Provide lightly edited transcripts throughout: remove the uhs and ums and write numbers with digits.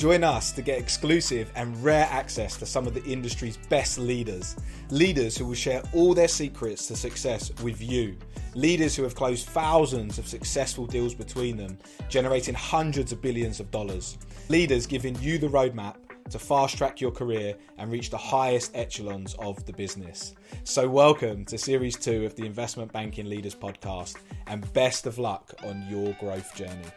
Join us to get exclusive and rare access to some of the industry's best leaders. Leaders who will share all their secrets to success with you. Leaders who have closed thousands of successful deals between them, generating hundreds of billions of dollars. Leaders giving you the roadmap to fast track your career and reach the highest echelons of the business. So welcome to Series 2 of the Investment Banking Leaders Podcast, and best of luck on your growth journey.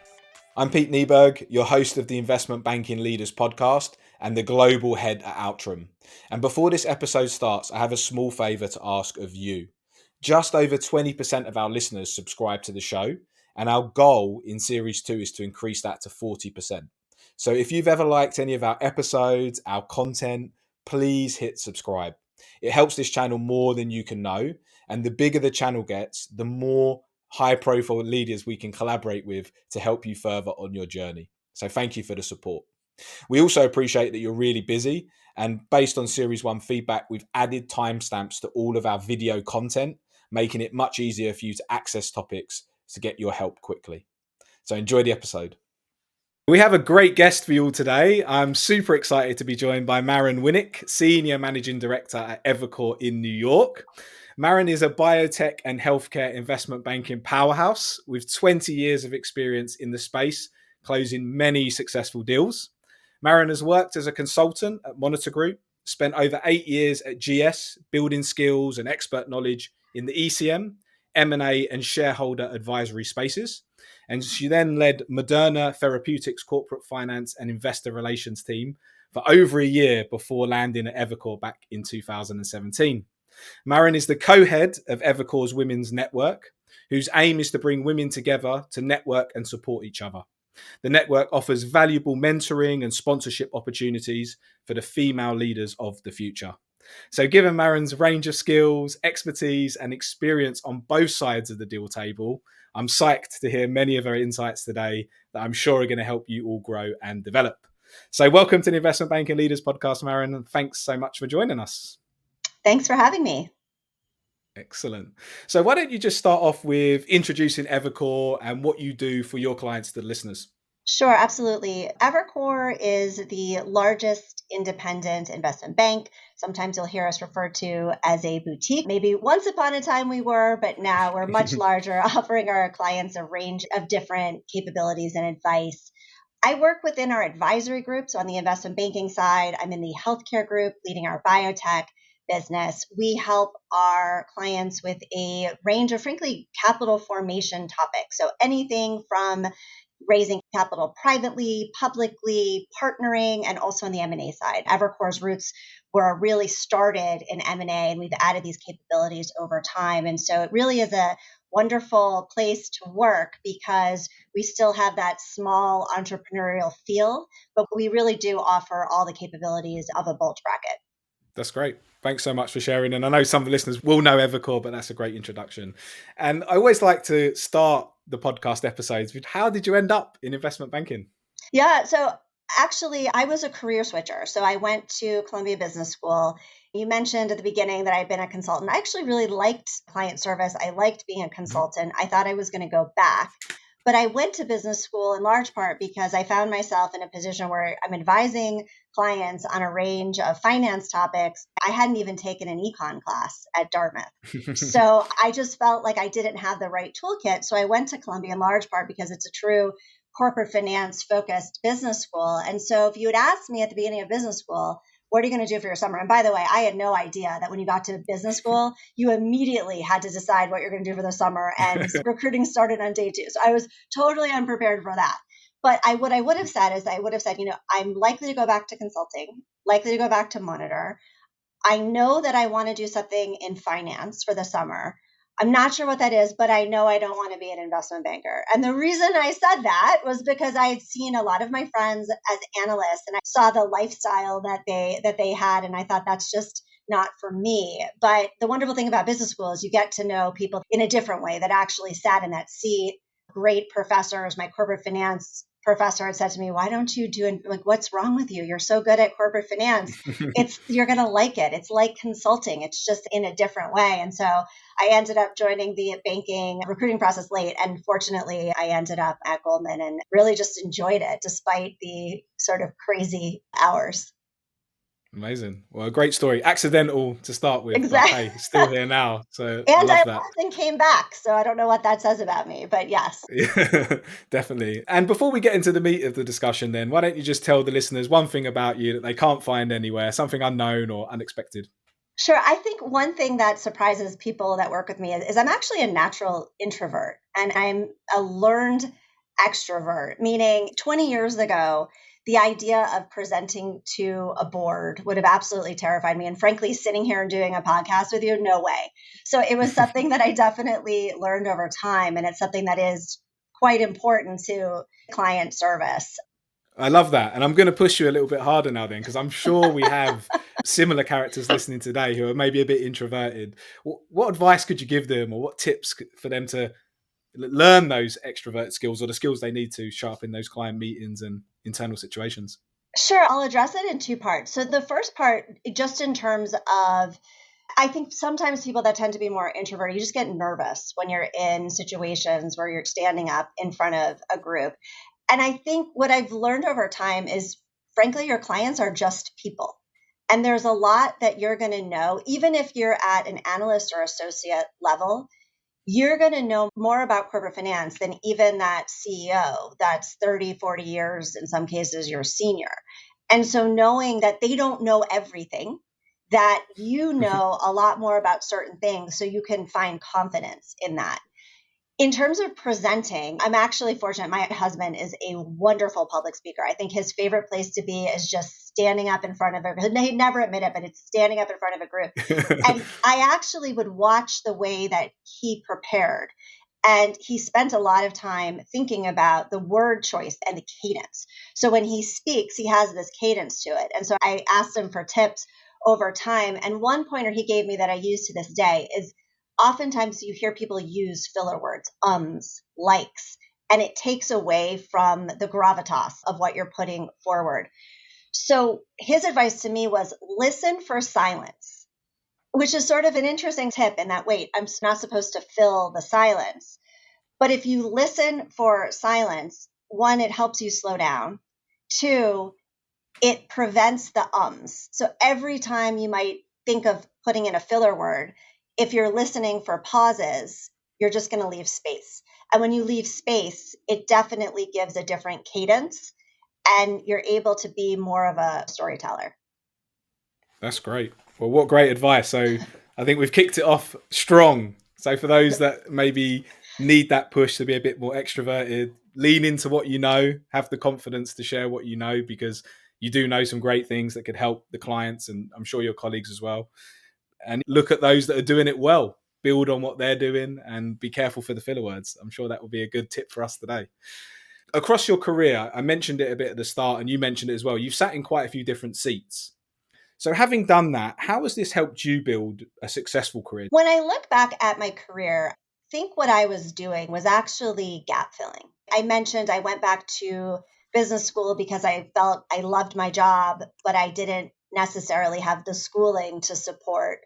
I'm Pete Nieberg, your host of the Investment Banking Leaders Podcast and the global head at Outram. And before this episode starts, I have a small favour to ask of you. Just over 20% of our listeners subscribe to the show, and our goal in Series 2 is to increase that to 40%. So if you've ever liked any of our episodes, our content, please hit subscribe. It helps this channel more than you can know, and the bigger the channel gets, the more high-profile leaders we can collaborate with to help you further on your journey. So thank you for the support. We also appreciate that you're really busy, and based on Series 1 feedback, we've added timestamps to all of our video content, making it much easier for you to access topics to get your help quickly. So enjoy the episode. We have a great guest for you all today. I'm super excited to be joined by Maren Winnick, Senior Managing Director at Evercore in New York. Maren is a biotech and healthcare investment banking powerhouse with 20 years of experience in the space, closing many successful deals. Maren has worked as a consultant at Monitor Group, spent over 8 years at GS, building skills and expert knowledge in the ECM, M&A and shareholder advisory spaces. And she then led Moderna Therapeutics corporate finance and investor relations team for over a year before landing at Evercore back in 2017. Maren is the co-head of Evercore's Women's Network, whose aim is to bring women together to network and support each other. The network offers valuable mentoring and sponsorship opportunities for the female leaders of the future. So given Maren's range of skills, expertise, and experience on both sides of the deal table, I'm psyched to hear many of her insights today that I'm sure are going to help you all grow and develop. So welcome to the Investment Banking Leaders Podcast, Maren, and thanks so much for joining us. Thanks for having me. Excellent. So why don't you just start off with introducing Evercore and what you do for your clients, the listeners? Sure, absolutely. Evercore is the largest independent investment bank. Sometimes you'll hear us referred to as a boutique. Maybe once upon a time we were, but now we're much larger, offering our clients a range of different capabilities and advice. I work within our advisory group. So on the investment banking side, I'm in the healthcare group, leading our biotech business. We help our clients with a range of, frankly, capital formation topics. So anything from raising capital privately, publicly, partnering, and also on the M&A side. Evercore's roots were really started in M&A, and we've added these capabilities over time. And so it really is a wonderful place to work because we still have that small entrepreneurial feel, but we really do offer all the capabilities of a bulge bracket. That's great. Thanks so much for sharing. And I know some of the listeners will know Evercore, but that's a great introduction. And I always like to start the podcast episodes with, how did you end up in investment banking? Yeah, so actually, I was a career switcher. So I went to Columbia Business School. You mentioned at the beginning that I'd been a consultant. I actually really liked client service. I liked being a consultant. I thought I was going to go back. But I went to business school in large part because I found myself in a position where I'm advising clients on a range of finance topics. I hadn't even taken an econ class at Dartmouth. So I just felt like I didn't have the right toolkit. So I went to Columbia in large part because it's a true corporate finance focused business school. And so if you had asked me at the beginning of business school, what are you going to do for your summer? And by the way, I had no idea that when you got to business school, you immediately had to decide what you're going to do for the summer, and recruiting started on day 2. So I was totally unprepared for that. But what I would have said is I'm likely to go back to consulting, likely to go back to Monitor. I know that I want to do something in finance for the summer. I'm not sure what that is, but I know I don't want to be an investment banker. And the reason I said that was because I had seen a lot of my friends as analysts, and I saw the lifestyle that they had, and I thought that's just not for me. But the wonderful thing about business school is you get to know people in a different way that actually sat in that seat. Great professors. My corporate finance professor had said to me, why don't you do it? Like, what's wrong with you? You're so good at corporate finance. You're going to like it. It's like consulting. It's just in a different way. And so I ended up joining the banking recruiting process late. And fortunately, I ended up at Goldman and really just enjoyed it despite the sort of crazy hours. Amazing. Well, a great story. Accidental to start with, but Exactly. hey, still here now. So I And I love that. left and came back. So I don't know what that says about me, but yes. Yeah, definitely. And before we get into the meat of the discussion, then why don't you just tell the listeners one thing about you that they can't find anywhere, something unknown or unexpected? Sure. I think one thing that surprises people that work with me is I'm actually a natural introvert and I'm a learned extrovert, meaning 20 years ago, the idea of presenting to a board would have absolutely terrified me. And frankly, sitting here and doing a podcast with you, no way. So it was something that I definitely learned over time. And it's something that is quite important to client service. I love that. And I'm going to push you a little bit harder now, then, because I'm sure we have similar characters listening today who are maybe a bit introverted. What advice could you give them, or what tips for them to learn those extrovert skills or the skills they need to sharpen those client meetings and internal situations? Sure, I'll address it in two parts. So the first part, just in terms of, I think sometimes people that tend to be more introverted, you just get nervous when you're in situations where you're standing up in front of a group. And I think what I've learned over time is, frankly, your clients are just people. And there's a lot that you're going to know, even if you're at an analyst or associate level, you're going to know more about corporate finance than even that CEO that's 30, 40 years, in some cases, your senior. And so knowing that they don't know everything, that you know a lot more about certain things, so you can find confidence in that. In terms of presenting, I'm actually fortunate. My husband is a wonderful public speaker. I think his favorite place to be is just standing up in front of a, he'd never admit it, but it's standing up in front of a group. And I actually would watch the way that he prepared. And he spent a lot of time thinking about the word choice and the cadence. So when he speaks, he has this cadence to it. And so I asked him for tips over time. And one pointer he gave me that I use to this day is oftentimes you hear people use filler words, likes, and it takes away from the gravitas of what you're putting forward. So his advice to me was listen for silence, which is sort of an interesting tip in that, wait, I'm not supposed to fill the silence. But if you listen for silence, one, it helps you slow down. Two, it prevents the ums. So every time you might think of putting in a filler word, if you're listening for pauses, you're just going to leave space. And when you leave space, it definitely gives a different cadence and you're able to be more of a storyteller. That's great. Well, what great advice. So I think we've kicked it off strong. So for those that maybe need that push to be a bit more extroverted, lean into what you know, have the confidence to share what you know, because you do know some great things that could help the clients and I'm sure your colleagues as well. And look at those that are doing it well, build on what they're doing and be careful for the filler words. I'm sure that will be a good tip for us today. Across your career, I mentioned it a bit at the start and you mentioned it as well. You've sat in quite a few different seats. So having done that, how has this helped you build a successful career? When I look back at my career, I think what I was doing was actually gap filling. I mentioned I went back to business school because I felt I loved my job, but I didn't necessarily have the schooling to support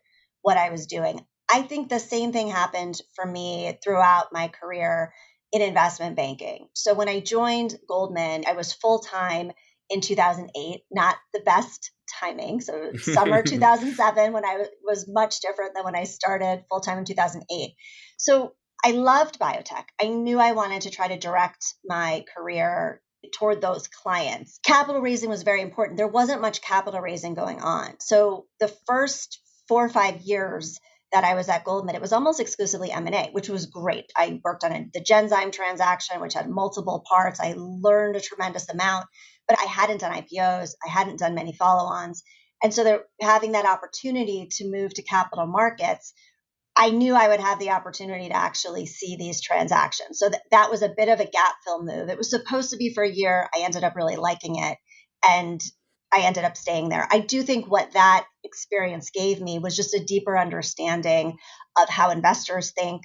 what I was doing. I think the same thing happened for me throughout my career in investment banking. So when I joined Goldman, I was full time in 2008, not the best timing. So summer 2007, when I was much different than when I started full time in 2008. So I loved biotech. I knew I wanted to try to direct my career toward those clients. Capital raising was very important. There wasn't much capital raising going on. So the first 4 or 5 years that I was at Goldman, it was almost exclusively M&A, which was great. I worked on the Genzyme transaction, which had multiple parts. I learned a tremendous amount, but I hadn't done IPOs. I hadn't done many follow-ons. And so having that opportunity to move to capital markets, I knew I would have the opportunity to actually see these transactions. So that was a bit of a gap fill move. It was supposed to be for a year. I ended up really liking it. And I ended up staying there. I do think what that experience gave me was just a deeper understanding of how investors think,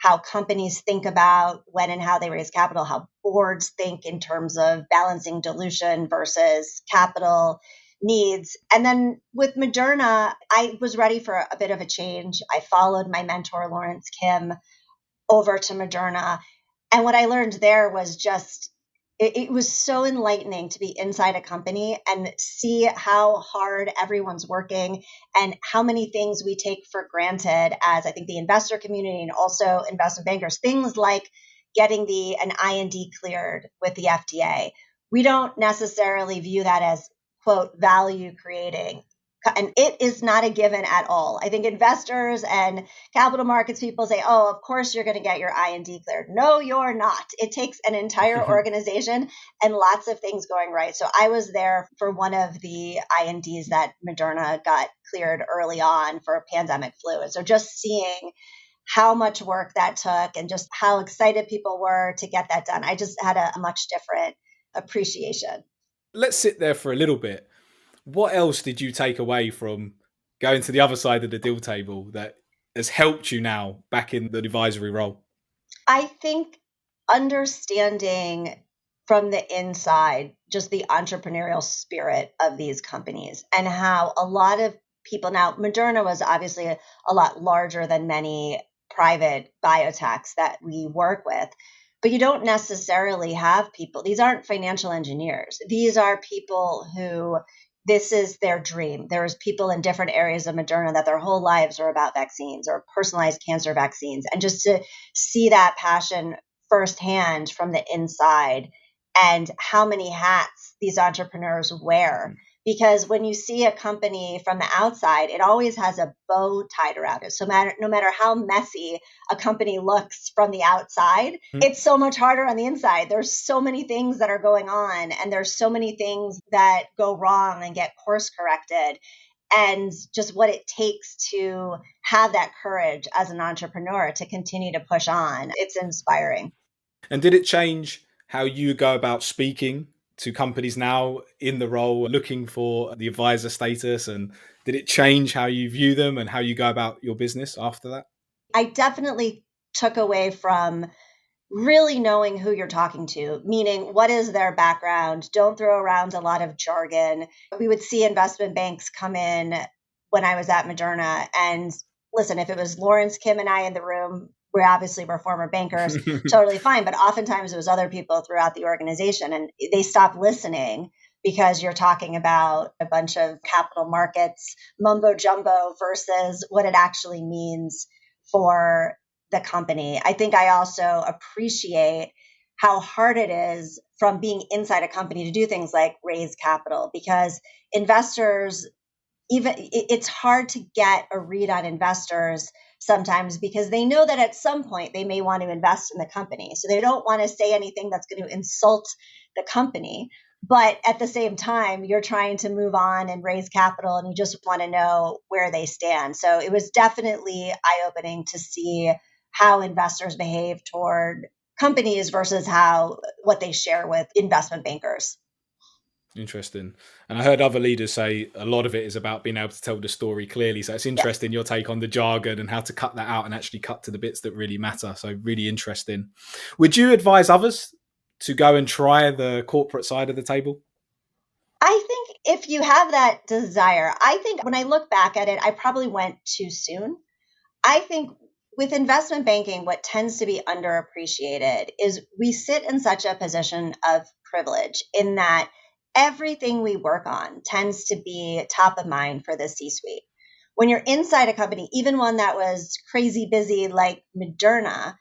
how companies think about when and how they raise capital, how boards think in terms of balancing dilution versus capital needs. And then with Moderna, I was ready for a bit of a change. I followed my mentor, Lawrence Kim, over to Moderna. And what I learned there was just, it was so enlightening to be inside a company and see how hard everyone's working and how many things we take for granted as I think the investor community and also investment bankers. Things like getting an IND cleared with the FDA. We don't necessarily view that as, quote, value creating. And it is not a given at all. I think investors and capital markets people say, oh, of course you're going to get your IND cleared. No, you're not. It takes an entire organization and lots of things going right. So I was there for one of the INDs that Moderna got cleared early on for pandemic flu. And so just seeing how much work that took and just how excited people were to get that done, I just had a much different appreciation. Let's sit there for a little bit. What else did you take away from going to the other side of the deal table that has helped you now back in the advisory role? I think understanding from the inside just the entrepreneurial spirit of these companies and how a lot of people now, Moderna was obviously a lot larger than many private biotechs that we work with, but you don't necessarily have people. These aren't financial engineers. These are people who this is their dream. There's people in different areas of Moderna that their whole lives are about vaccines or personalized cancer vaccines. And just to see that passion firsthand from the inside and how many hats these entrepreneurs wear. Because when you see a company from the outside, it always has a bow tied around it. So no matter how messy a company looks from the outside, it's so much harder on the inside. There's so many things that are going on, and there's so many things that go wrong and get course corrected. And just what it takes to have that courage as an entrepreneur to continue to push on. It's inspiring. And did it change how you go about speaking to companies now in the role, looking for the advisor status? And did it change how you view them and how you go about your business after that? I definitely took away from really knowing who you're talking to, meaning what is their background. Don't throw around a lot of jargon. We would see investment banks come in when I was at Moderna. And listen, if it was Lawrence, Kim, and I in the room, we obviously were former bankers, totally fine. But oftentimes it was other people throughout the organization, and they stopped listening because you're talking about a bunch of capital markets mumbo jumbo versus what it actually means for the company. I think I also appreciate how hard it is from being inside a company to do things like raise capital, because investors, even it's hard to get a read on investors sometimes because they know that at some point they may want to invest in the company. So they don't want to say anything that's going to insult the company. But at the same time, you're trying to move on and raise capital, and you just want to know where they stand. So it was definitely eye-opening to see how investors behave toward companies versus what they share with investment bankers. Interesting. And I heard other leaders say a lot of it is about being able to tell the story clearly. So it's interesting your take on the jargon and how to cut that out and actually cut to the bits that really matter. So really interesting. Would you advise others to go and try the corporate side of the table? I think if you have that desire, I think when I look back at it, I probably went too soon. I think with investment banking, what tends to be underappreciated is we sit in such a position of privilege in that everything we work on tends to be top of mind for the C-suite. When you're inside a company, even one that was crazy busy like Moderna,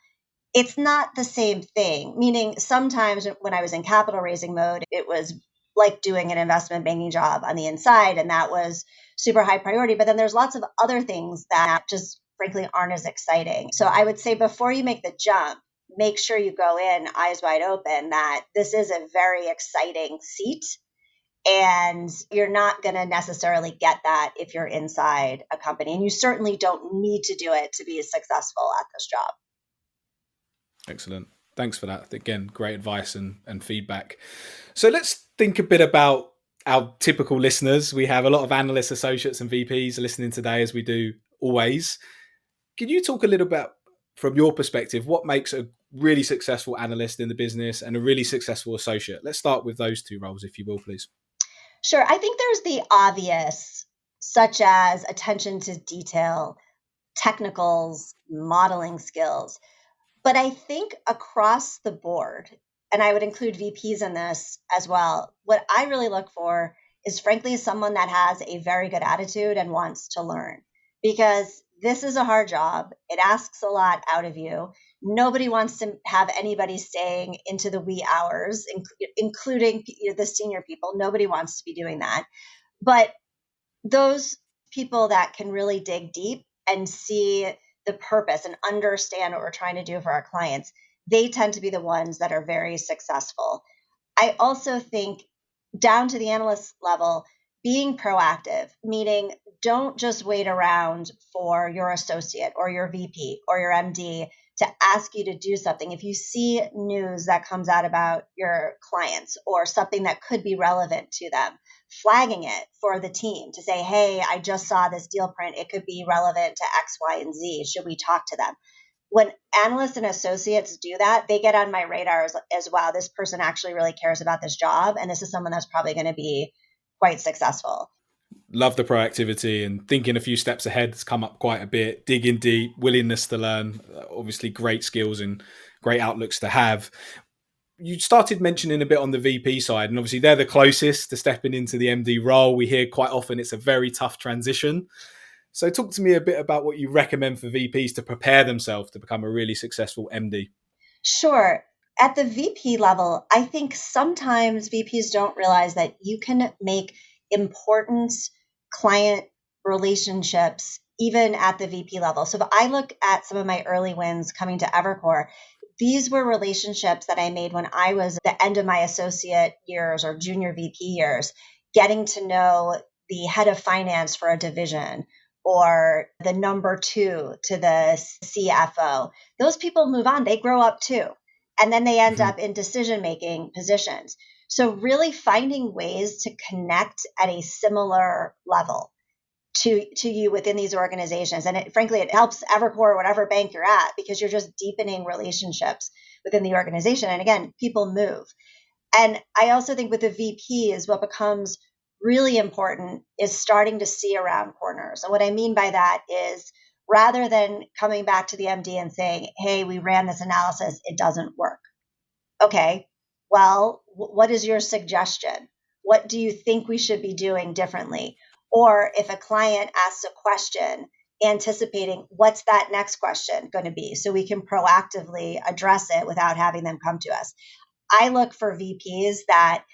it's not the same thing. Meaning sometimes when I was in capital raising mode, it was like doing an investment banking job on the inside, and that was super high priority. But then there's lots of other things that just frankly aren't as exciting. So I would say before you make the jump, make sure you go in eyes wide open that this is a very exciting seat. And you're not going to necessarily get that if you're inside a company. And you certainly don't need to do it to be successful at this job. Excellent. Thanks for that. Again, great advice and feedback. So let's think a bit about our typical listeners. We have a lot of analysts, associates, and VPs listening today, as we do always. Can you talk a little bit from your perspective, what makes a really successful analyst in the business and a really successful associate? Let's start with those two roles, if you will, please. Sure. I think there's the obvious, such as attention to detail, technicals, modeling skills. But I think across the board, and I would include VPs in this as well, what I really look for is frankly someone that has a very good attitude and wants to learn, because this is a hard job. It asks a lot out of you. Nobody wants to have anybody staying into the wee hours, including the senior people. Nobody wants to be doing that. But those people that can really dig deep and see the purpose and understand what we're trying to do for our clients, they tend to be the ones that are very successful. I also think down to the analyst level, being proactive, meaning don't just wait around for your associate or your VP or your MD to ask you to do something. If you see news that comes out about your clients or something that could be relevant to them, flagging it for the team to say, hey, I just saw this deal print. It could be relevant to X, Y, and Z. Should we talk to them? When analysts and associates do that, they get on my radar as wow, this person actually really cares about this job. And this is someone that's probably going to be quite successful. Love the proactivity and thinking a few steps ahead has come up quite a bit. Digging deep, willingness to learn, obviously great skills and great outlooks to have. You started mentioning a bit on the VP side, and obviously they're the closest to stepping into the MD role. We hear quite often it's a very tough transition. So talk to me a bit about what you recommend for VPs to prepare themselves to become a really successful MD. Sure. At the VP level, I think sometimes VPs don't realize that you can make important client relationships even at the VP level. So if I look at some of my early wins coming to Evercore, these were relationships that I made when I was at the end of my associate years or junior VP years, getting to know the head of finance for a division or the number two to the CFO. Those people move on, they grow up too. And then they end up in decision making positions. So, really finding ways to connect at a similar level to you within these organizations. And frankly, it helps Evercore, whatever bank you're at, because you're just deepening relationships within the organization. And again, people move. And I also think with the VPs, what becomes really important is starting to see around corners. And what I mean by that is rather than coming back to the MD and saying, hey, we ran this analysis, it doesn't work. Okay, well, what is your suggestion? What do you think we should be doing differently? Or if a client asks a question, anticipating what's that next question going to be so we can proactively address it without having them come to us. I look for VPs that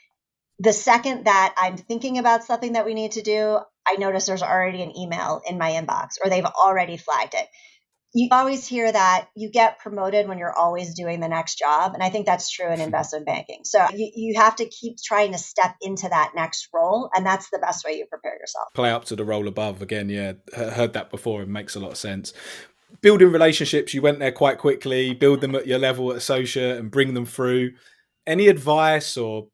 the second that I'm thinking about something that we need to do, I notice there's already an email in my inbox or they've already flagged it. You always hear that you get promoted when you're always doing the next job. And I think that's true in investment banking. So you have to keep trying to step into that next role. And that's the best way you prepare yourself. Play up to the role above. Again, yeah, heard that before. It makes a lot of sense. Building relationships, you went there quite quickly, build them at your level at associate and bring them through. Any advice or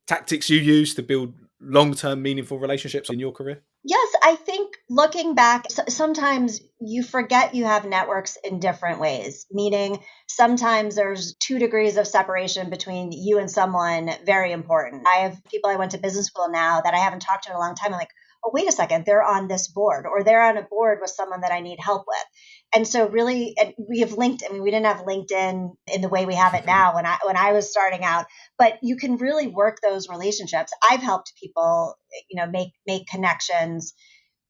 tactics you use to build long-term meaningful relationships in your career? Yes, I think looking back, sometimes you forget you have networks in different ways, meaning sometimes there's 2 degrees of separation between you and someone very important. I have people I went to business school now that I haven't talked to in a long time. I'm like, oh, wait a second, they're on this board or they're on a board with someone that I need help with. And so really, and we have LinkedIn. I mean, we didn't have LinkedIn in the way we have it now when I was starting out, but you can really work those relationships. I've helped people, make connections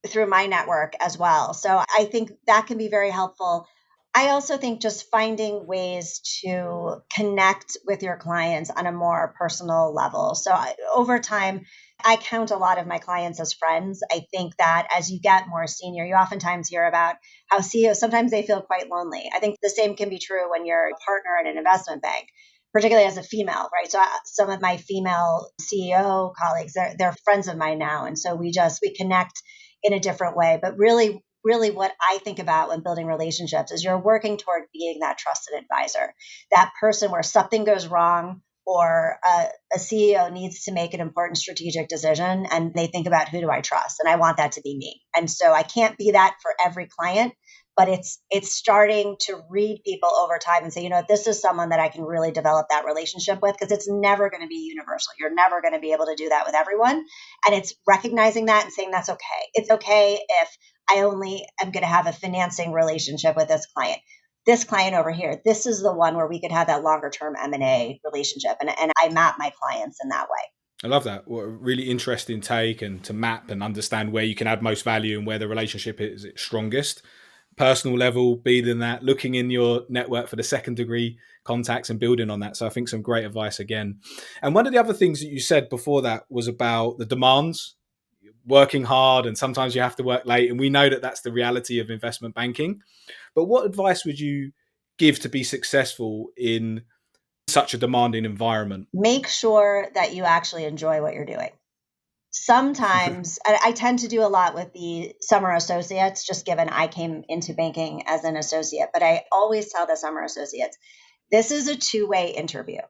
through my network as well. So I think that can be very helpful. I also think just finding ways to connect with your clients on a more personal level. So over time, I count a lot of my clients as friends. I think that as you get more senior, you oftentimes hear about how CEOs, sometimes they feel quite lonely. I think the same can be true when you're a partner in an investment bank, particularly as a female, right? So some of my female CEO colleagues, they're friends of mine now. And so we connect in a different way. But really what I think about when building relationships is you're working toward being that trusted advisor, that person where something goes wrong or a CEO needs to make an important strategic decision and they think about who do I trust? And I want that to be me. And so I can't be that for every client, but it's starting to read people over time and say, this is someone that I can really develop that relationship with, because it's never going to be universal. You're never going to be able to do that with everyone. And it's recognizing that and saying that's okay. It's okay if I only am going to have a financing relationship with this client. This client over here, this is the one where we could have that longer term M&A relationship. And I map my clients in that way. I love that. What a really interesting take, and to map and understand where you can add most value and where the relationship is its strongest. Personal level, being that, looking in your network for the second degree contacts and building on that. So I think some great advice again. And one of the other things that you said before that was about the demands, working hard, and sometimes you have to work late. And we know that that's the reality of investment banking. But what advice would you give to be successful in such a demanding environment? Make sure that you actually enjoy what you're doing. Sometimes I tend to do a lot with the summer associates, just given I came into banking as an associate, but I always tell the summer associates, this is a two-way interview.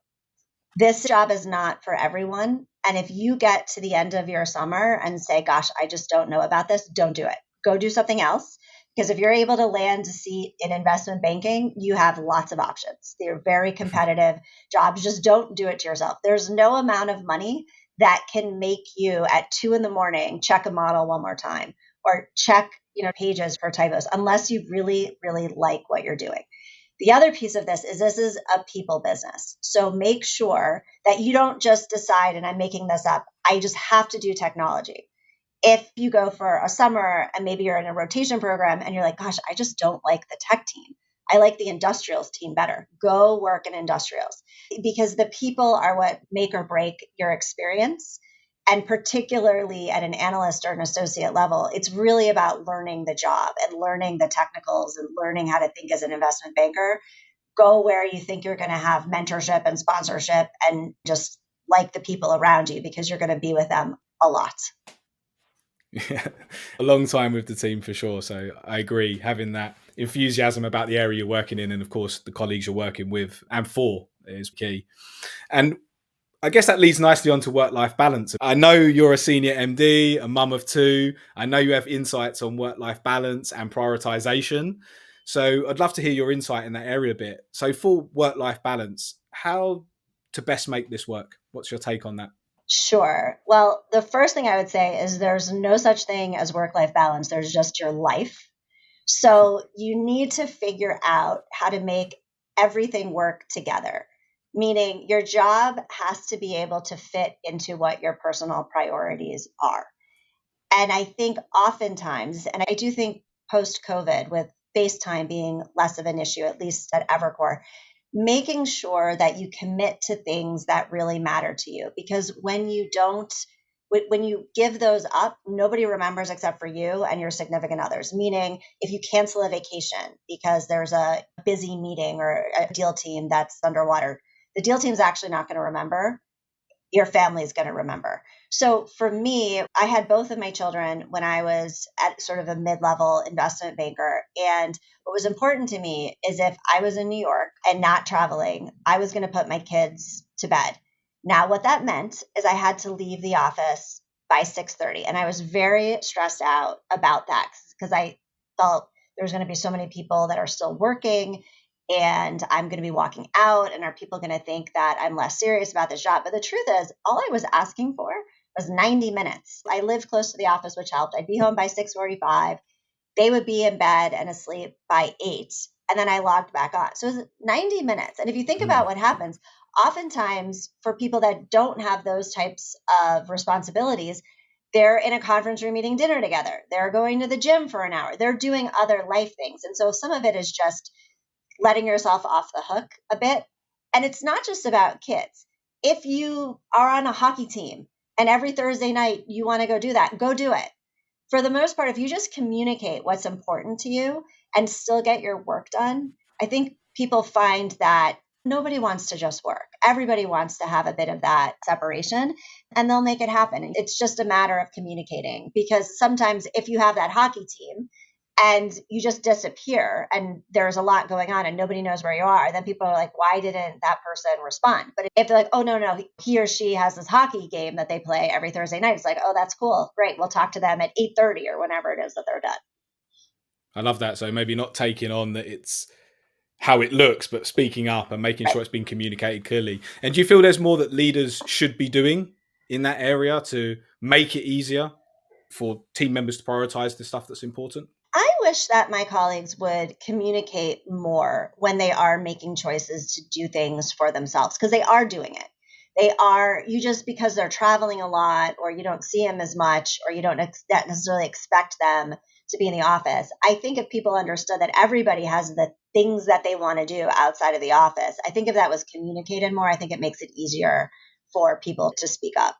This job is not for everyone. And if you get to the end of your summer and say, gosh, I just don't know about this, don't do it. Go do something else. Because if you're able to land a seat in investment banking, you have lots of options. They're very competitive jobs. Just don't do it to yourself. There's no amount of money that can make you at 2 a.m. check a model one more time, or check pages for typos, unless you really, really like what you're doing. The other piece of this is a people business. So make sure that you don't just decide, and I'm making this up, I just have to do technology. If you go for a summer and maybe you're in a rotation program and you're like, gosh, I just don't like the tech team. I like the industrials team better. Go work in industrials, because the people are what make or break your experience. And particularly at an analyst or an associate level, it's really about learning the job and learning the technicals and learning how to think as an investment banker. Go where you think you're going to have mentorship and sponsorship, and just like the people around you, because you're going to be with them a lot. Yeah, a long time with the team for sure. So I agree, having that enthusiasm about the area you're working in, and of course the colleagues you're working with and for, is key. And I guess that leads nicely onto work-life balance. I know you're a senior MD, a mum of two. I know you have insights on work-life balance and prioritization. So I'd love to hear your insight in that area a bit. So for work-life balance, how to best make this work? What's your take on that? Sure. Well, the first thing I would say is there's no such thing as work-life balance. There's just your life. So you need to figure out how to make everything work together, meaning your job has to be able to fit into what your personal priorities are. And I think oftentimes, and I do think post-COVID, with FaceTime being less of an issue, at least at Evercore, making sure that you commit to things that really matter to you. Because when you don't, when you give those up, nobody remembers except for you and your significant others. Meaning, if you cancel a vacation because there's a busy meeting or a deal team that's underwater, the deal team's actually not going to remember. Your family is going to remember. So for me, I had both of my children when I was at sort of a mid-level investment banker. And what was important to me is if I was in New York and not traveling, I was going to put my kids to bed. Now, what that meant is I had to leave the office by 6:30. And I was very stressed out about that, because I felt there's going to be so many people that are still working, and I'm going to be walking out, and are people going to think that I'm less serious about this job? But the truth is, all I was asking for was 90 minutes. I lived close to the office, which helped. I'd be home by 6:45. They would be in bed and asleep by 8. And then I logged back on. So it was 90 minutes. And if you think about what happens, oftentimes for people that don't have those types of responsibilities, they're in a conference room eating dinner together. They're going to the gym for an hour. They're doing other life things. And so some of it is just letting yourself off the hook a bit. And it's not just about kids. If you are on a hockey team and every Thursday night you want to go do that, go do it. For the most part, if you just communicate what's important to you and still get your work done, I think people find that nobody wants to just work. Everybody wants to have a bit of that separation, and they'll make it happen. It's just a matter of communicating, because sometimes if you have that hockey team and you just disappear and there's a lot going on and nobody knows where you are, then people are like, why didn't that person respond? But if they're like, oh, no, he or she has this hockey game that they play every Thursday night, it's like, oh, that's cool. Great. We'll talk to them at 8:30 or whenever it is that they're done. I love that. So maybe not taking on that it's how it looks, but speaking up and making Right. sure it's being communicated clearly. And do you feel there's more that leaders should be doing in that area to make it easier for team members to prioritize the stuff that's important? I wish that my colleagues would communicate more when they are making choices to do things for themselves, because they are doing it. They are, you just because they're traveling a lot or you don't see them as much or you don't necessarily expect them to be in the office. I think if people understood that everybody has the things that they want to do outside of the office, I think if that was communicated more, I think it makes it easier for people to speak up.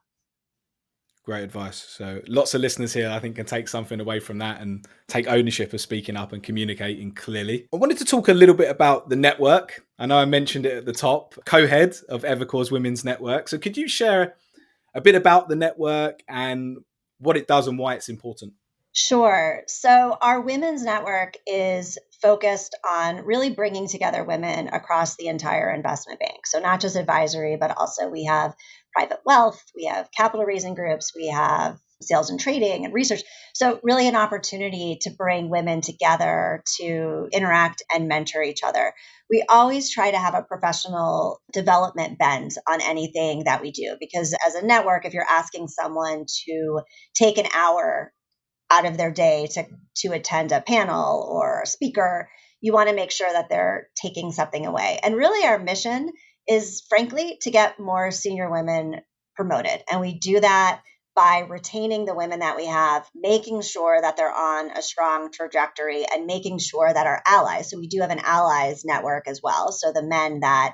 Great advice. So lots of listeners here, I think, can take something away from that and take ownership of speaking up and communicating clearly. I wanted to talk a little bit about the network. I know I mentioned it at the top, co-head of Evercore's Women's Network. So could you share a bit about the network and what it does and why it's important? Sure. So, our women's network is focused on really bringing together women across the entire investment bank. So, not just advisory, but also we have private wealth, we have capital raising groups, we have sales and trading and research. So, really, an opportunity to bring women together to interact and mentor each other. We always try to have a professional development bend on anything that we do, because as a network, if you're asking someone to take an hour out of their day to attend a panel or a speaker, you want to make sure that they're taking something away. And really our mission is frankly to get more senior women promoted. And we do that by retaining the women that we have, making sure that they're on a strong trajectory and making sure that our allies, so we do have an allies network as well. So the men that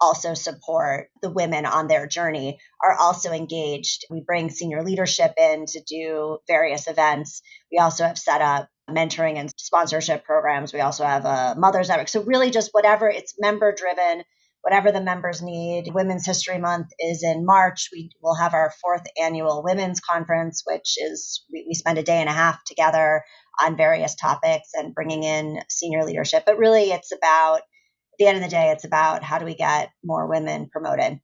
also support the women on their journey are also engaged. We bring senior leadership in to do various events. We also have set up mentoring and sponsorship programs. We also have a mothers network. So really just whatever, it's member driven, whatever the members need. Women's History Month is in March. We will have our fourth annual women's conference, which is we spend a day and a half together on various topics and bringing in senior leadership. But really it's about, at the end of the day, it's about how do we get more women promoted.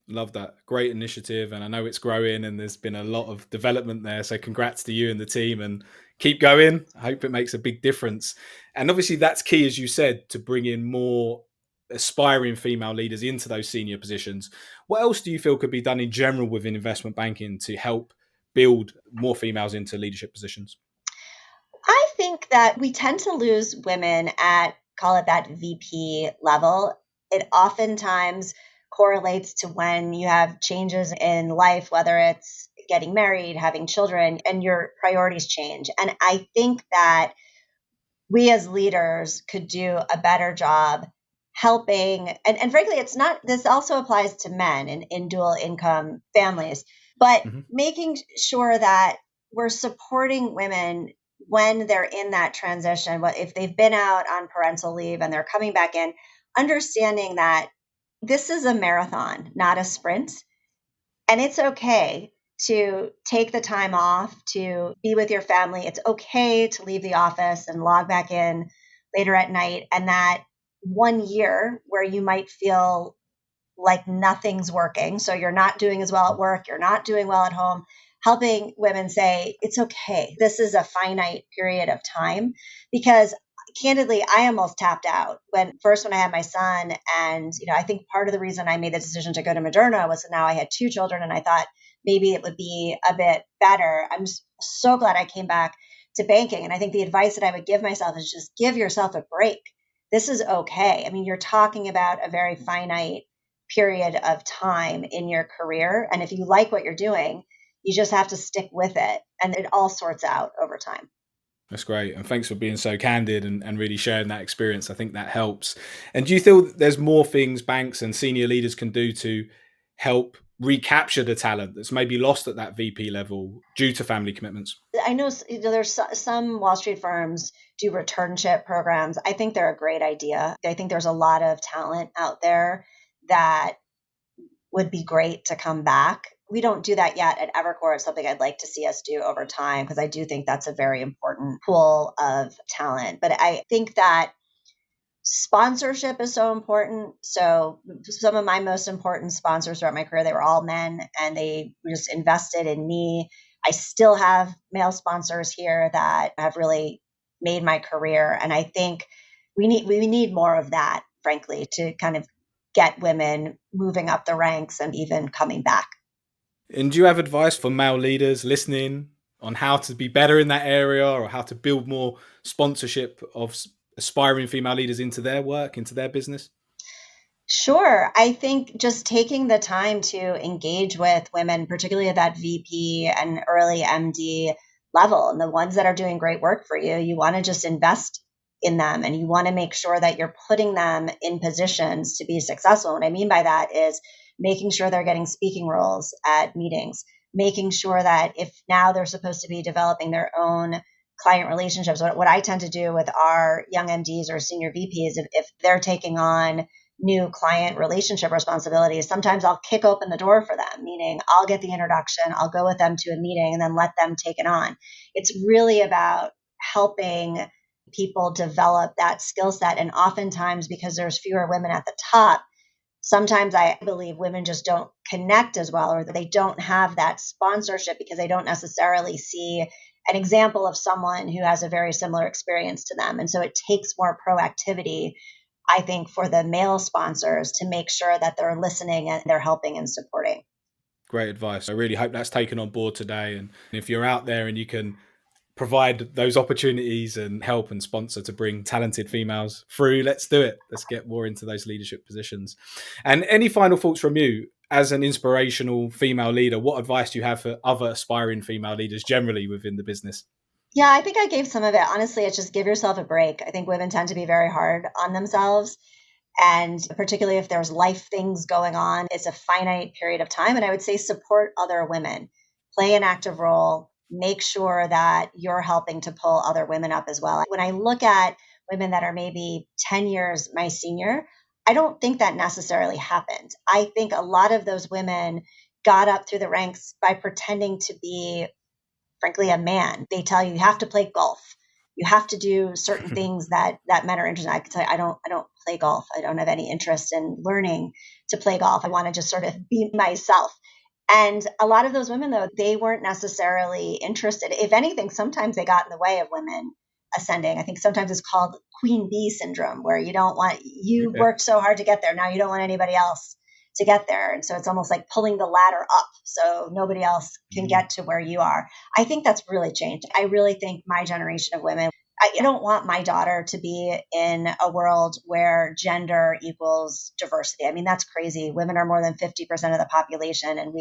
Love that. Great initiative. And I know it's growing and there's been a lot of development there. So congrats to you and the team and keep going. I hope it makes a big difference. And obviously that's key, as you said, to bring in more aspiring female leaders into those senior positions. What else do you feel could be done in general within investment banking to help build more females into leadership positions? I think that we tend to lose women at, call it that VP level. It oftentimes correlates to when you have changes in life, whether it's getting married, having children, and your priorities change. And I think that we as leaders could do a better job helping. And frankly, it's not, this also applies to men in dual income families, but Mm-hmm. making sure that we're supporting women when they're in that transition. What if they've been out on parental leave and they're coming back in, understanding that this is a marathon, not a sprint. And it's okay to take the time off to be with your family. It's okay to leave the office and log back in later at night. And that 1 year where you might feel like nothing's working. So you're not doing as well at work, you're not doing well at home, helping women say, it's okay. This is a finite period of time. Because candidly, I almost tapped out when I had my son. And, I think part of the reason I made the decision to go to Moderna was that now I had two children and I thought maybe it would be a bit better. I'm so glad I came back to banking. And I think the advice that I would give myself is just give yourself a break. This is okay. I mean, you're talking about a very finite period of time in your career. And if you like what you're doing, you just have to stick with it and it all sorts out over time. That's great. And thanks for being so candid and really sharing that experience. I think that helps. And do you feel that there's more things banks and senior leaders can do to help recapture the talent that's maybe lost at that VP level due to family commitments? I know, there's some Wall Street firms do returnship programs. I think they're a great idea. I think there's a lot of talent out there that would be great to come back. We don't do that yet at Evercore. It's something I'd like to see us do over time because I do think that's a very important pool of talent. But I think that sponsorship is so important. So some of my most important sponsors throughout my career, they were all men and they just invested in me. I still have male sponsors here that have really made my career. And I think we need more of that, frankly, to kind of get women moving up the ranks and even coming back. And do you have advice for male leaders listening on how to be better in that area, or how to build more sponsorship of aspiring female leaders into their work, into their business? Sure. I think just taking the time to engage with women, particularly at that VP and early MD level, and the ones that are doing great work for you, you want to just invest in them and you want to make sure that you're putting them in positions to be successful. What I mean by that is making sure they're getting speaking roles at meetings, making sure that if now they're supposed to be developing their own client relationships, what I tend to do with our young MDs or senior VPs, if they're taking on new client relationship responsibilities, sometimes I'll kick open the door for them, meaning I'll get the introduction, I'll go with them to a meeting and then let them take it on. It's really about helping people develop that skill set. And oftentimes, because there's fewer women at the top, sometimes I believe women just don't connect as well, or they don't have that sponsorship because they don't necessarily see an example of someone who has a very similar experience to them. And so it takes more proactivity, I think, for the male sponsors to make sure that they're listening and they're helping and supporting. Great advice. I really hope that's taken on board today. And if you're out there and you can provide those opportunities and help and sponsor to bring talented females through, let's do it. Let's get more into those leadership positions. And any final thoughts from you as an inspirational female leader? What advice do you have for other aspiring female leaders generally within the business? Yeah, I think I gave some of it. Honestly, it's just give yourself a break. I think women tend to be very hard on themselves. And particularly if there's life things going on, it's a finite period of time. And I would say support other women, play an active role, make sure that you're helping to pull other women up as well. When I look at women that are maybe 10 years my senior, I don't think that necessarily happened. I think a lot of those women got up through the ranks by pretending to be, frankly, a man. They tell you you have to play golf. You have to do certain things that men are interested in. I can tell you, I don't play golf. I don't have any interest in learning to play golf. I want to just sort of be myself. And a lot of those women, though, they weren't necessarily interested. If anything, sometimes they got in the way of women ascending. I think sometimes it's called queen bee syndrome, where you Okay. worked so hard to get there. Now you don't want anybody else to get there. And so it's almost like pulling the ladder up so nobody else can get to where you are. I think that's really changed. I really think my generation of women, I don't want my daughter to be in a world where gender equals diversity. I mean, that's crazy. Women are more than 50% of the population, and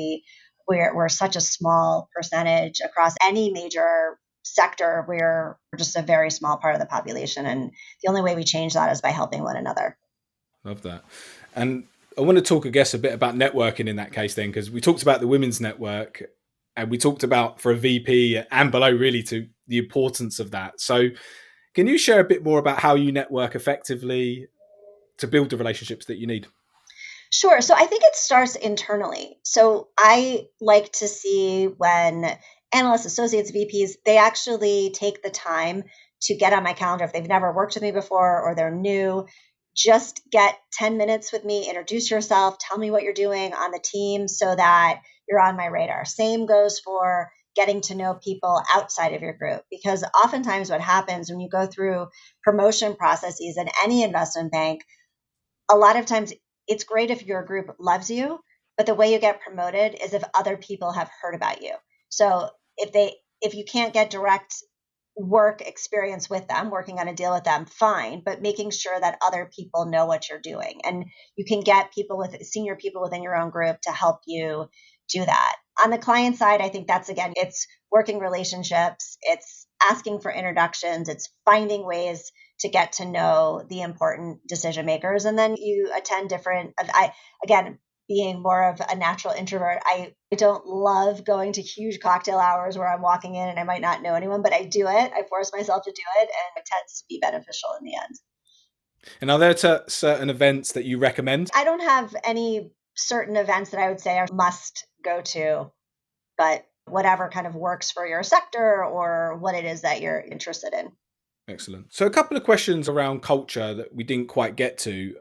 we're such a small percentage across any major sector. We're just a very small part of the population. And the only way we change that is by helping one another. Love that. And I want to talk, I guess, a bit about networking in that case then, because we talked about the women's network and we talked about for a VP and below really to the importance of that. So can you share a bit more about how you network effectively to build the relationships that you need? Sure. So I think it starts internally. So I like to see when analysts, associates, VPs, they actually take the time to get on my calendar if they've never worked with me before or they're new. Just get 10 minutes with me, introduce yourself, tell me what you're doing on the team so that you're on my radar. Same goes for getting to know people outside of your group, because oftentimes what happens when you go through promotion processes in any investment bank, a lot of times it's great if your group loves you, but the way you get promoted is if other people have heard about you. So if you can't get direct work experience with them, working on a deal with them, fine, but making sure that other people know what you're doing. And you can get people with senior people within your own group to help you do that. On the client side, I think that's, again, it's working relationships, it's asking for introductions, it's finding ways to get to know the important decision makers. And then you attend again, being more of a natural introvert, I don't love going to huge cocktail hours where I'm walking in and I might not know anyone, but I do it. I force myself to do it, and it tends to be beneficial in the end. And are there certain events that you recommend? I don't have any certain events that I would say are must go to, but whatever kind of works for your sector or what it is that you're interested in. Excellent. So a couple of questions around culture that we didn't quite get to.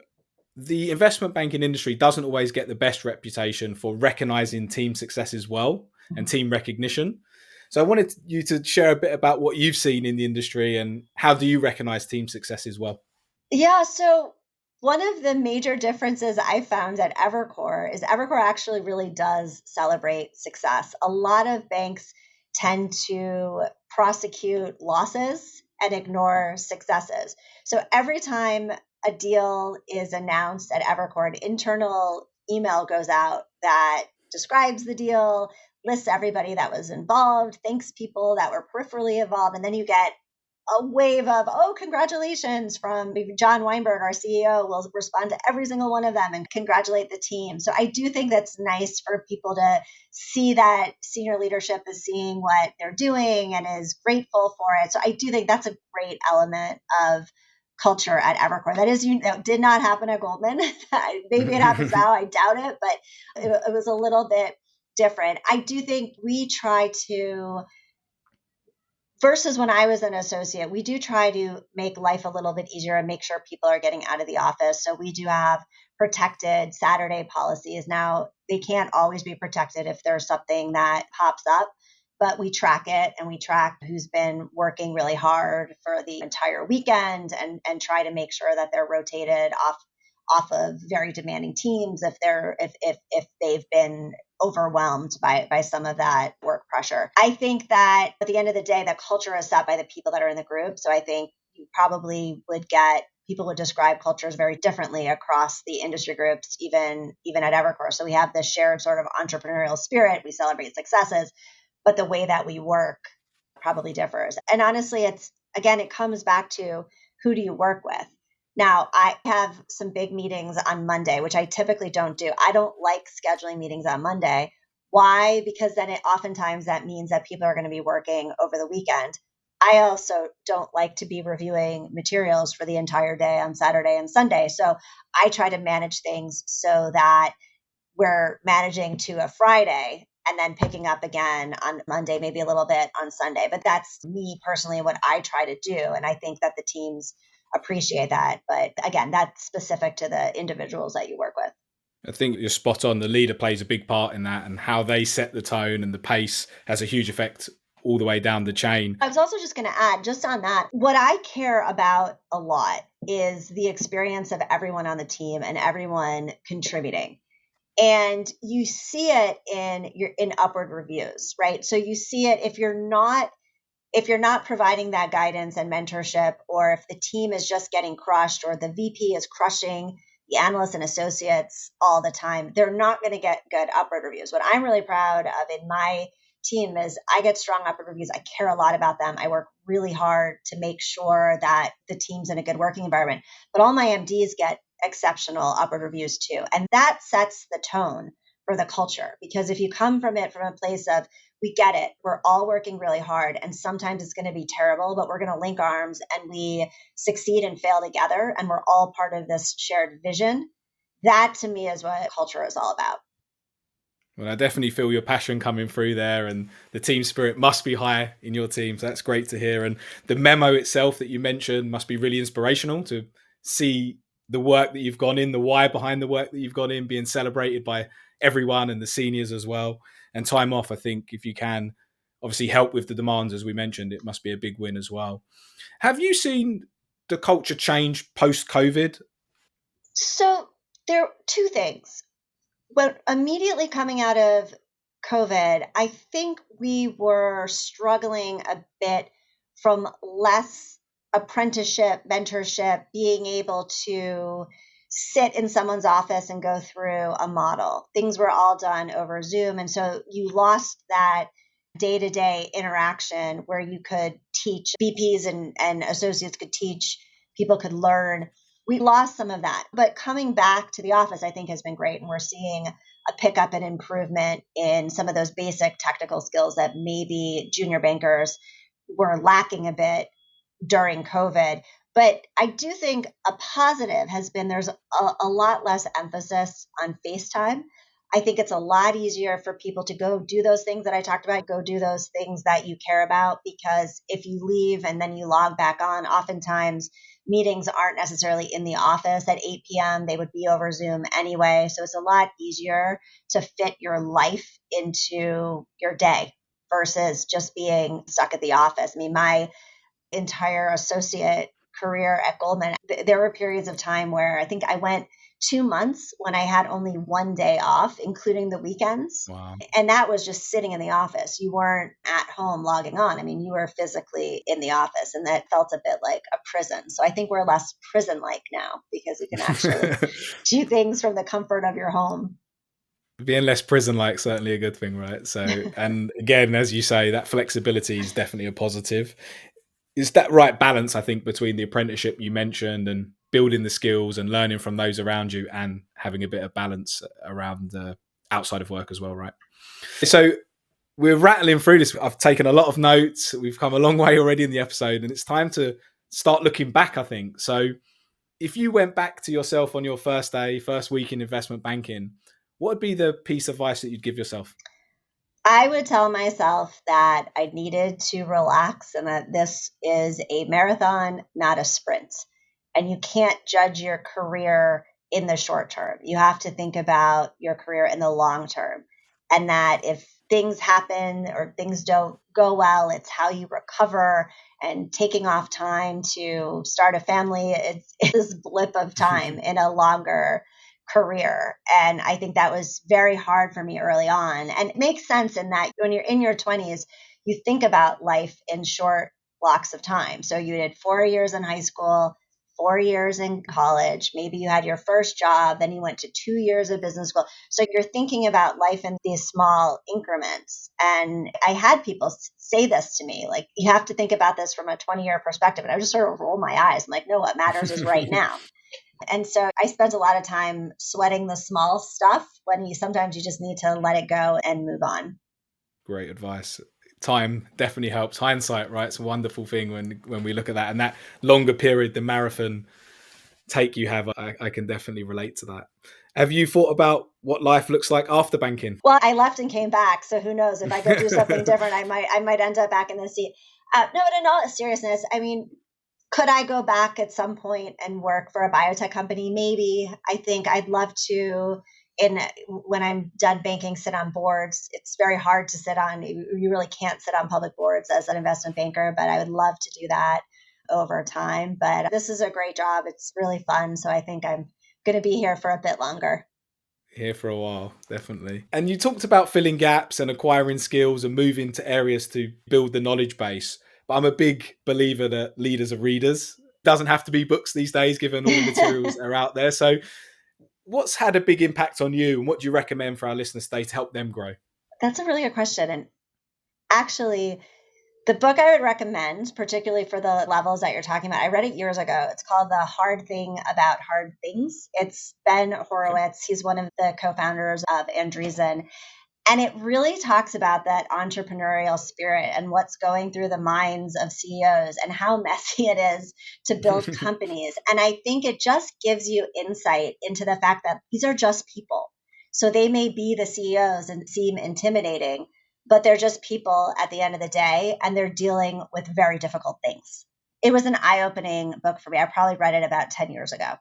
The investment banking industry doesn't always get the best reputation for recognizing team success as well and team recognition. So I wanted you to share a bit about what you've seen in the industry and how do you recognize team success as well? Yeah, so one of the major differences I found at Evercore is Evercore actually really does celebrate success. A lot of banks tend to prosecute losses and ignore successes. So every time a deal is announced at Evercore, an internal email goes out that describes the deal, lists everybody that was involved, thanks people that were peripherally involved, and then you get a wave of, oh, congratulations from John Weinberg, our CEO, will respond to every single one of them and congratulate the team. So I do think that's nice for people to see that senior leadership is seeing what they're doing and is grateful for it. So I do think that's a great element of culture at Evercore. That is, that did not happen at Goldman. Maybe it happens now. I doubt it, but it was a little bit different. I do think we try to, versus when I was an associate, we do try to make life a little bit easier and make sure people are getting out of the office. So we do have protected Saturday policies. Now, they can't always be protected if there's something that pops up, but we track it and we track who's been working really hard for the entire weekend and try to make sure that they're rotated off of very demanding teams if they've been overwhelmed by some of that work pressure. I think that at the end of the day, the culture is set by the people that are in the group. So I think you probably would get people would describe cultures very differently across the industry groups, even at Evercore. So we have this shared sort of entrepreneurial spirit. We celebrate successes, but the way that we work probably differs. And honestly, it comes back to who do you work with? Now, I have some big meetings on Monday, which I typically don't do. I don't like scheduling meetings on Monday. Why? Because then oftentimes that means that people are going to be working over the weekend. I also don't like to be reviewing materials for the entire day on Saturday and Sunday. So I try to manage things so that we're managing to a Friday and then picking up again on Monday, maybe a little bit on Sunday. But that's me personally, what I try to do. And I think that the teams appreciate that. But again, that's specific to the individuals that you work with. I think you're spot on. The leader plays a big part in that, and how they set the tone and the pace has a huge effect all the way down the chain. I was also just going to add, just on that, what I care about a lot is the experience of everyone on the team and everyone contributing. And you see it in upward reviews, right? So you see it if you're not providing that guidance and mentorship, or if the team is just getting crushed, or the VP is crushing the analysts and associates all the time, they're not going to get good upward reviews. What I'm really proud of in my team is I get strong upward reviews. I care a lot about them. I work really hard to make sure that the team's in a good working environment. But all my MDs get exceptional upward reviews too. And that sets the tone for the culture. Because if you come from a place of, we get it, we're all working really hard, and sometimes it's going to be terrible, but we're going to link arms and we succeed and fail together, and we're all part of this shared vision. That to me is what culture is all about. Well, I definitely feel your passion coming through there, and the team spirit must be high in your team. So that's great to hear. And the memo itself that you mentioned must be really inspirational to see the work that you've gone in, the why behind the work that you've gone in, being celebrated by everyone and the seniors as well. And time off, I think, if you can obviously help with the demands, as we mentioned, it must be a big win as well. Have you seen the culture change post-COVID? So there are two things. But immediately coming out of COVID, I think we were struggling a bit from less apprenticeship, mentorship, being able to sit in someone's office and go through a model. Things were all done over Zoom. And so you lost that day-to-day interaction where you could teach VPs and associates could teach, people could learn. We lost some of that, but coming back to the office, I think has been great. And we're seeing a pickup and improvement in some of those basic technical skills that maybe junior bankers were lacking a bit during COVID. But I do think a positive has been there's a lot less emphasis on FaceTime. I think it's a lot easier for people to go do those things that I talked about, go do those things that you care about, because if you leave and then you log back on, oftentimes meetings aren't necessarily in the office at 8 p.m. They would be over Zoom anyway. So it's a lot easier to fit your life into your day versus just being stuck at the office. I mean, my entire associate career at Goldman, there were periods of time where I think I went 2 months when I had only one day off, including the weekends. Wow. And that was just sitting in the office. You weren't at home logging on. I mean, you were physically in the office, and that felt a bit like a prison. So I think we're less prison like now because you can actually do things from the comfort of your home. Being less prison-like, certainly a good thing, right? So, and again, as you say, that flexibility is definitely a positive. It's that right balance, I think, between the apprenticeship you mentioned and building the skills and learning from those around you and having a bit of balance around outside of work as well, right? So we're rattling through this. I've taken a lot of notes. We've come a long way already in the episode, and it's time to start looking back, I think. So if you went back to yourself on your first day, first week in investment banking, what would be the piece of advice that you'd give yourself? I would tell myself that I needed to relax and that this is a marathon, not a sprint. And you can't judge your career in the short term. You have to think about your career in the long term. And that if things happen or things don't go well, it's how you recover and taking off time to start a family. It's this blip of time in a longer career. And I think that was very hard for me early on. And it makes sense in that when you're in your 20s, you think about life in short blocks of time. So you did 4 years in high school, 4 years in college, maybe you had your first job, then you went to 2 years of business school. So you're thinking about life in these small increments. And I had people say this to me, like, you have to think about this from a 20-year perspective. And I just sort of roll my eyes. I'm like, no, what matters is right now. And so I spent a lot of time sweating the small stuff when sometimes you just need to let it go and move on. Great advice. Time definitely helps. Hindsight, right? It's a wonderful thing when we look at that, and that longer period, the marathon take you have, I can definitely relate to that. Have you thought about what life looks like after banking? Well, I left and came back, so who knows? If I go do something different, I might end up back in the seat. No, but in all seriousness, I mean, could I go back at some point and work for a biotech company? Maybe. I think I'd love to, when I'm done banking, sit on boards. It's very hard to sit on, you really can't sit on public boards as an investment banker, but I would love to do that over time. But this is a great job. It's really fun. So I think I'm going to be here for a bit longer. Here for a while, definitely. And you talked about filling gaps and acquiring skills and moving to areas to build the knowledge base. But I'm a big believer that leaders are readers. It doesn't have to be books these days, given all the materials that are out there. So what's had a big impact on you, and what do you recommend for our listeners today to help them grow? That's a really good question. And actually, the book I would recommend, particularly for the levels that you're talking about, I read it years ago. It's called The Hard Thing About Hard Things. It's Ben Horowitz. He's one of the co-founders of Andreessen. And it really talks about that entrepreneurial spirit and what's going through the minds of CEOs and how messy it is to build companies. And I think it just gives you insight into the fact that these are just people. So they may be the CEOs and seem intimidating, but they're just people at the end of the day, and they're dealing with very difficult things. It was an eye-opening book for me. I probably read it about 10 years ago.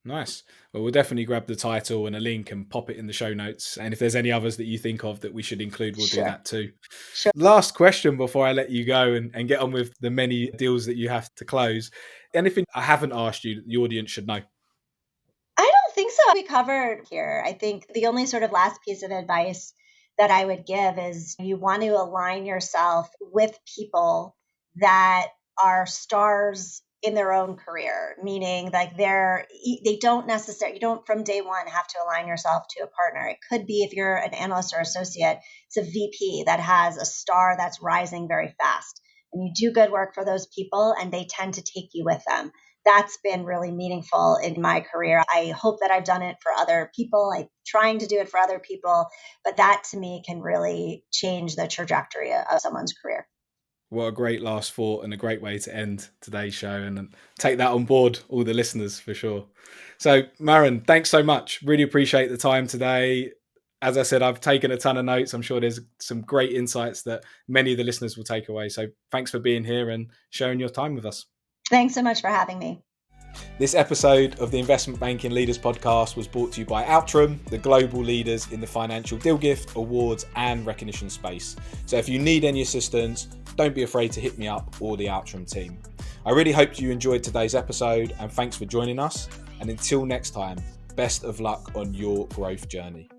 Nice. Well, we'll definitely grab the title and a link and pop it in the show notes. And if there's any others that you think of that we should include, we'll do that too. Sure. Last question before I let you go and get on with the many deals that you have to close. Anything I haven't asked you that the audience should know? I don't think so. We covered here. I think the only sort of last piece of advice that I would give is you want to align yourself with people that are stars in their own career, meaning like they don't necessarily, you don't from day one have to align yourself to a partner. It could be, if you're an analyst or associate, it's a VP that has a star that's rising very fast. And you do good work for those people and they tend to take you with them. That's been really meaningful in my career. I hope that I've done it for other people. I'm trying to do it for other people, but that to me can really change the trajectory of someone's career. What a great last thought and a great way to end today's show, and take that on board, all the listeners, for sure. So Maren, thanks so much. Really appreciate the time today. As I said, I've taken a ton of notes. I'm sure there's some great insights that many of the listeners will take away. So thanks for being here and sharing your time with us. Thanks so much for having me. This episode of the Investment Banking Leaders Podcast was brought to you by Outram, the global leaders in the financial deal gift, awards and recognition space. So if you need any assistance, don't be afraid to hit me up or the Outram team. I really hope you enjoyed today's episode and thanks for joining us. And until next time, best of luck on your growth journey.